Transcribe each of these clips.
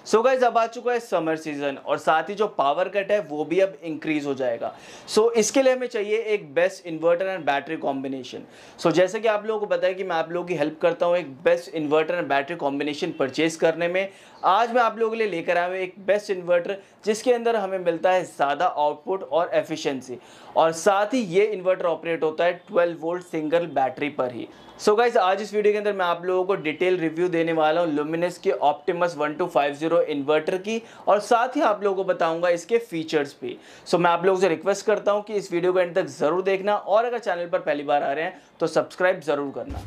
So guys अब आ चुका है समर सीजन और साथ ही जो पावर कट है वो भी अब इंक्रीज हो जाएगा। सो इसके लिए हमें चाहिए एक best inverter and battery combination. So जैसे कि आप लोगों को पता है कि मैं आप लोगों की हेल्प करता हूँ एक best inverter and battery combination purchase करने में। आज मैं आप लोगों के लिए लेकर आया हूँ एक बेस्ट इन्वर्टर जिसके अंदर हमें मिलता है ज़्यादा आउटपुट और एफिशिएंसी, और साथ ही ये इन्वर्टर ऑपरेट होता है 12 वोल्ट सिंगल बैटरी पर ही। सो गाइस आज इस वीडियो के अंदर मैं आप लोगों को डिटेल रिव्यू देने वाला हूँ लुमिनस के ऑप्टिमस 1250 इन्वर्टर की, और साथ ही आप लोगों को बताऊंगा इसके फीचर्स भी। सो मैं आप लोगों से रिक्वेस्ट करता हूँ कि इस वीडियो को एंड तक ज़रूर देखना, और अगर चैनल पर पहली बार आ रहे हैं तो सब्सक्राइब ज़रूर करना।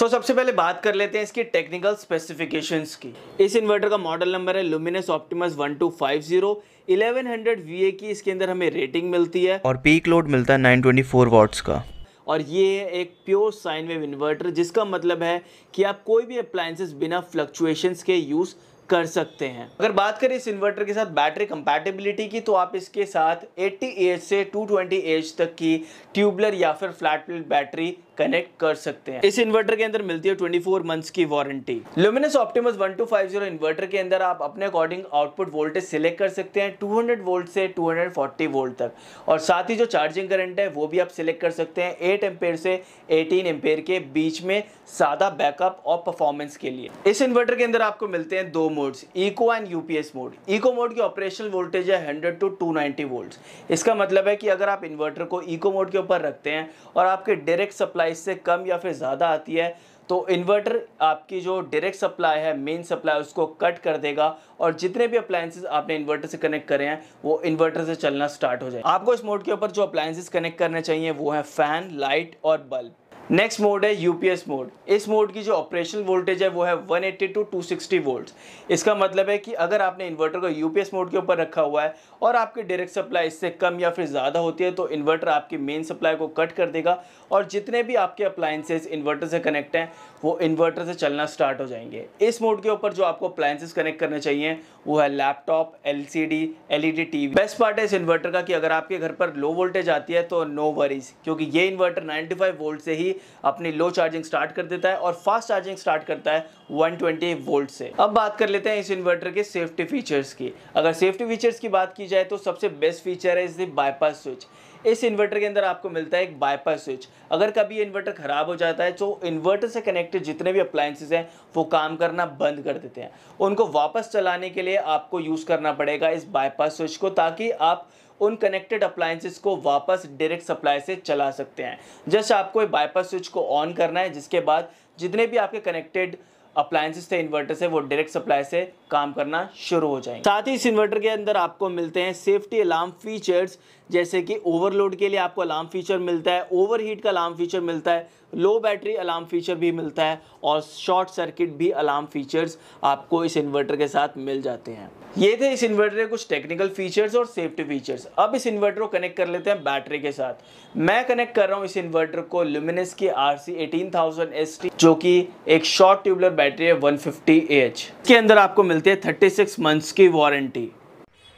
सबसे पहले बात कर लेते हैं इसकी टेक्निकल स्पेसिफिकेशंस की। इस इन्वर्टर का मॉडल नंबर है लुमिनस ऑप्टिमस 1250। 1100 VA की इसके अंदर हमें रेटिंग मिलती है और पीक लोड मिलता है 924 वाट्स का। और ये है एक प्योर साइन वेव इन्वर्टर, जिसका मतलब है कि आप कोई भी अप्लायंसेस बिना फ्लक्चुएशंस के यूज़ कर सकते हैं। अगर बात करें इस इन्वर्टर के साथ बैटरी कंपैटिबिलिटी की, तो आप इसके साथ 80 AH से 220 AH तक की ट्यूबलर या फिर फ्लैट प्लेट बैटरी कनेक्ट कर सकते हैं। इस इन्वर्टर के अंदर मिलती है 24 मंथ्स की वारंटी। लुमिनस ऑप्टिमस 1250 इन्वर्टर के अंदर आप अपने अकॉर्डिंग आउटपुट वोल्टेज सिलेक्ट कर सकते हैं 200 वोल्ट से 240 वोल्ट तक, और साथ ही जो चार्जिंग करंट है वो भी आप सिलेक्ट कर सकते हैं 8 एम्पेयर से 18 एम्पेयर के बीच में, ज़्यादा बैकअप और परफॉर्मेंस के लिए। इस इन्वर्टर के अंदर आपको मिलते हैं दो modes, eco and UPS mode. Eco mode की ऑपरेशनल वोल्टेज है 100 to 290 वोल्ट। इसका मतलब है कि अगर आप इन्वर्टर को इको मोड के ऊपर रखते हैं और आपके डायरेक्ट सप्लाई से कम या फिर ज़्यादा आती है, तो इन्वर्टर आपकी जो डायरेक्ट सप्लाई है, मेन सप्लाई, उसको कट कर देगा, और जितने भी अप्लायंसेस आपने इन्वर्टर से कनेक्ट करे हैं वो इन्वर्टर से चलना स्टार्ट हो जाए। आपको इस मोड के ऊपर जो अप्लायंसेस कनेक्ट करने चाहिए वो है फैन, लाइट और बल्ब। नेक्स्ट मोड है यूपीएस मोड। इस मोड की जो ऑपरेशनल वोल्टेज है वो है 180 to 260 वोल्ट। इसका मतलब है कि अगर आपने इन्वर्टर को यूपीएस मोड के ऊपर रखा हुआ है और आपकी डायरेक्ट सप्लाई इससे कम या फिर ज़्यादा होती है, तो इन्वर्टर आपकी मेन सप्लाई को कट कर देगा, और जितने भी आपके अप्लायंसेस इन्वर्टर से कनेक्ट हैं वो इन्वर्टर से चलना स्टार्ट हो जाएंगे। इस मोड के ऊपर जो आपको अप्लायंसेस कनेक्ट करने चाहिए वो है laptop, LCD, LED TV. Best part है इस इन्वर्टर का कि अगर आपके घर पर लो वोल्टेज आती है तो नो वरीज, क्योंकि ये इन्वर्टर 95 वोल्ट से ही अपनी लो चार्जिंग स्टार्ट कर देता है और फास्ट चार्जिंग स्टार्ट करता है 120 वोल्ट से। अब बात कर लेते हैं इस इन्वर्टर के सेफ्टी फीचर्स की। अगर सेफ्टी फीचर्स की बात की जाए तो सबसे बेस्ट फीचर है इसकी बाईपास स्विच। इस इन्वर्टर के अंदर आपको मिलता है एक बाईपास स्विच। अगर कभी इन्वर्टर ख़राब हो जाता है तो इन्वर्टर से कनेक्टेड जितने भी अप्लायंसेस हैं वो काम करना बंद कर देते हैं। उनको वापस चलाने के लिए आपको यूज़ करना पड़ेगा इस बाईपास स्विच को, ताकि आप उन कनेक्टेड अप्लायंसेस को वापस डायरेक्ट सप्लाई से चला सकते हैं। जस्ट आपको बाईपास स्विच को ऑन करना है, जिसके बाद जितने भी आपके कनेक्टेड अप्लायंसेस थे इन्वर्टर से वो डायरेक्ट सप्लाई से काम करना शुरू हो जाएंगे। साथ ही इस इन्वर्टर के अंदर आपको मिलते हैं सेफ्टी अलार्म फीचर्स, जैसे कि ओवरलोड के लिए आपको अलार्म फीचर मिलता है, ओवरहीट का अलार्म फीचर मिलता है, लो बैटरी अलार्म फीचर भी मिलता है, और शॉर्ट सर्किट भी अलार्म फीचर्स आपको इस इन्वर्टर के साथ मिल जाते हैं। ये थे इस इन्वर्टर के कुछ टेक्निकल फीचर्स और सेफ्टी फीचर्स। अब इस इन्वर्टर को कनेक्ट कर लेते हैं बैटरी के साथ। मैं कनेक्ट कर रहा हूँ इस इन्वर्टर को लुमिनस की RC 18000 ST, जो कि एक शॉर्ट ट्यूबलर बैटरी है 150 AH। के अंदर आपको मिलती है 36 मंथ्स की वारंटी।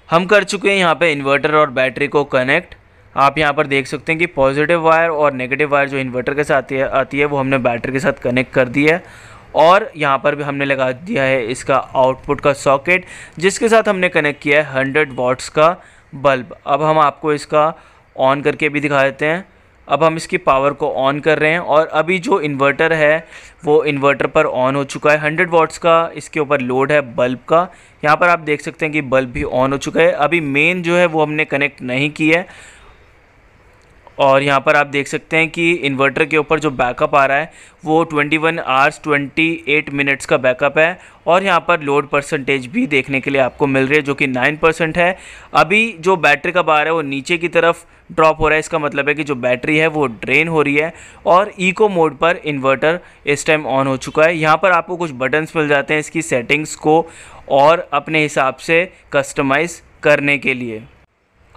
हम कर चुके हैं यहाँ पे इन्वर्टर और बैटरी को कनेक्ट। आप यहाँ पर देख सकते हैं कि पॉजिटिव वायर और नेगेटिव वायर जो इन्वर्टर के साथ आती है वो हमने बैटरी के साथ कनेक्ट कर दी है, और यहाँ पर भी हमने लगा दिया है इसका आउटपुट का सॉकेट, जिसके साथ हमने कनेक्ट किया है 100 वाट्स का बल्ब। अब हम आपको इसका ऑन करके भी दिखा देते हैं। अब हम इसकी पावर को ऑन कर रहे हैं, और अभी जो इन्वर्टर है वो इन्वर्टर पर ऑन हो चुका है। 100 वाट्स का इसके ऊपर लोड है बल्ब का। यहाँ पर आप देख सकते हैं कि बल्ब भी ऑन हो चुका है। अभी मेन जो है वो हमने कनेक्ट नहीं की है, और यहाँ पर आप देख सकते हैं कि इन्वर्टर के ऊपर जो बैकअप आ रहा है वो 21 आवर्स 28 मिनट्स का बैकअप है, और यहाँ पर लोड परसेंटेज भी देखने के लिए आपको मिल रही है जो कि 9% है। अभी जो बैटरी का बार है वो नीचे की तरफ ड्रॉप हो रहा है, इसका मतलब है कि जो बैटरी है वो ड्रेन हो रही है, और इको मोड पर इन्वर्टर इस टाइम ऑन हो चुका है। यहाँ पर आपको कुछ बटन्स मिल जाते हैं इसकी सेटिंग्स को और अपने हिसाब से कस्टमाइज़ करने के लिए।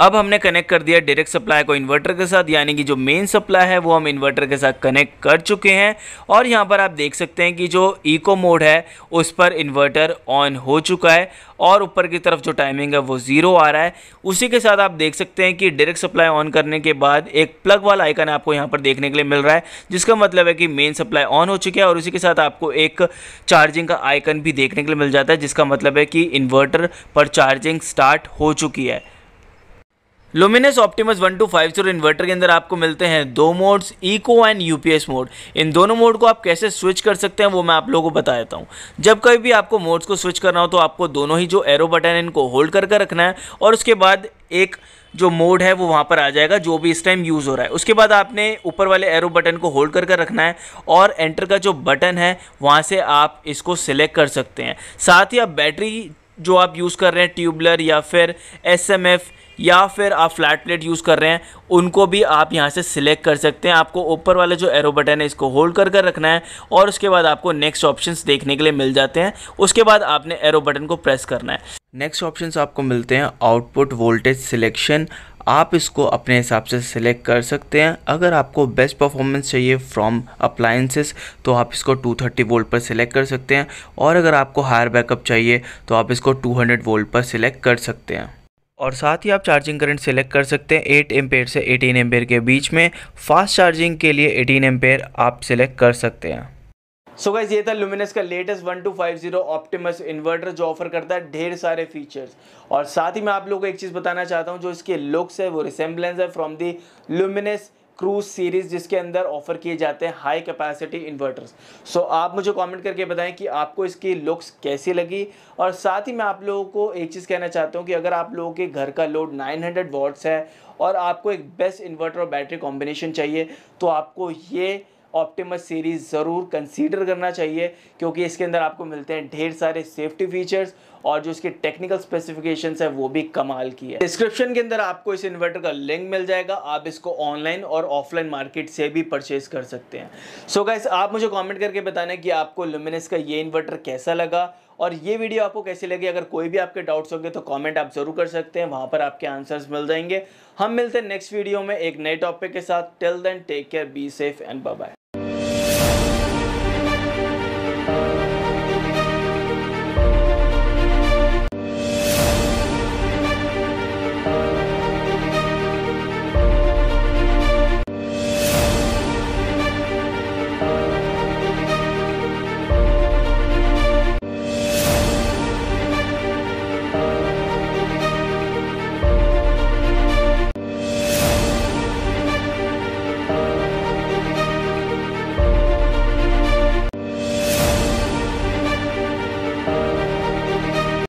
अब हमने कनेक्ट कर दिया डायरेक्ट सप्लाई को इन्वर्टर के साथ, यानी कि जो मेन सप्लाई है वो हम इन्वर्टर के साथ कनेक्ट कर चुके हैं। और यहाँ पर आप देख सकते हैं कि जो इको मोड है उस पर इन्वर्टर ऑन हो चुका है और ऊपर की तरफ जो टाइमिंग है वो 0 आ रहा है। उसी के साथ आप देख सकते हैं कि डायरेक्ट सप्लाई ऑन करने के बाद एक प्लग वाला आइकन आपको यहाँ पर देखने के लिए मिल रहा है, जिसका मतलब है कि मेन सप्लाई ऑन हो चुकी है। और उसी के साथ आपको एक चार्जिंग का आइकन भी देखने के लिए मिल जाता है, जिसका मतलब है कि इन्वर्टर पर चार्जिंग स्टार्ट हो चुकी है। लुमिनस ऑप्टिमस 1250 इन्वर्टर के अंदर आपको मिलते हैं दो modes, eco and UPS mode. इन दोनों मोड को आप कैसे स्विच कर सकते हैं वो मैं आप लोगों को बता देता हूँ। जब कभी भी आपको मोड्स को स्विच करना हो तो आपको दोनों ही जो एरो बटन है इनको होल्ड करके रखना है और उसके बाद एक जो मोड है वो वहाँ पर आ जाएगा जो भी इस टाइम यूज़ हो रहा है। उसके बाद आपने ऊपर वाले एरो बटन को होल्ड करके रखना है और एंटर का जो बटन है वहाँ से आप इसको सिलेक्ट कर सकते हैं। साथ ही आप बैटरी जो आप यूज़ कर रहे हैं ट्यूबलर या फिर एसएमएफ या फिर आप फ्लैट प्लेट यूज़ कर रहे हैं उनको भी आप यहाँ से सिलेक्ट कर सकते हैं। आपको ऊपर वाला जो एरो बटन है इसको होल्ड कर रखना है और उसके बाद आपको नेक्स्ट ऑप्शंस देखने के लिए मिल जाते हैं। उसके बाद आपने एरो बटन को प्रेस करना है। नेक्स्ट ऑप्शंस आपको मिलते हैं आउटपुट वोल्टेज सिलेक्शन। आप इसको अपने हिसाब से सिलेक्ट कर सकते हैं। अगर आपको बेस्ट परफॉर्मेंस चाहिए फ्रॉम अप्लायंसेस तो आप इसको 230 वोल्ट पर सिलेक्ट कर सकते हैं और अगर आपको हायर बैकअप चाहिए तो आप इसको 200 वोल्ट पर सिलेक्ट कर सकते हैं। और साथ ही आप चार्जिंग करंट सिलेक्ट कर सकते हैं 8 एम्पेयर से 18 एम्पेयर के बीच में। फास्ट चार्जिंग के लिए 18 एम्पेयर आप सिलेक्ट कर सकते हैं। सो गाइस ये था लुमिनस का लेटेस्ट 1250 ऑप्टिमस इन्वर्टर जो ऑफर करता है ढेर सारे फीचर्स। और साथ ही मैं आप लोगों को एक चीज़ बताना चाहता हूँ, जो इसके लुक्स है वो रिसेम्बलेंस है from the luminous cruise series, जिसके अंदर ऑफर किए जाते हैं हाई कैपेसिटी इन्वर्टर्स। सो आप मुझे कमेंट करके बताएं कि आपको इसकी लुक्स कैसी लगी। और साथ ही मैं आप लोगों को एक चीज़ कहना चाहता हूं कि अगर आप लोगों के घर का लोड 900 वॉट्स है और आपको एक बेस्ट इन्वर्टर और बैटरी कॉम्बिनेशन चाहिए तो आपको ये ऑप्टिमस सीरीज़ ज़रूर कंसीडर करना चाहिए, क्योंकि इसके अंदर आपको मिलते हैं ढेर सारे सेफ्टी फीचर्स और जो इसके टेक्निकल स्पेसिफिकेशंस है वो भी कमाल की है। डिस्क्रिप्शन के अंदर आपको इस इन्वर्टर का लिंक मिल जाएगा, आप इसको ऑनलाइन और ऑफलाइन मार्केट से भी परचेज कर सकते हैं। सो गाइस आप मुझे कमेंट करके बताना कि आपको लुमिनस का ये इन्वर्टर कैसा लगा और ये वीडियो आपको कैसी लगी। अगर कोई भी आपके डाउट्स होंगे तो कमेंट आप जरूर कर सकते हैं, वहाँ पर आपके आंसर्स मिल जाएंगे। हम मिलते हैं नेक्स्ट वीडियो में एक नए टॉपिक के साथ। Till then take care, be safe and bye bye.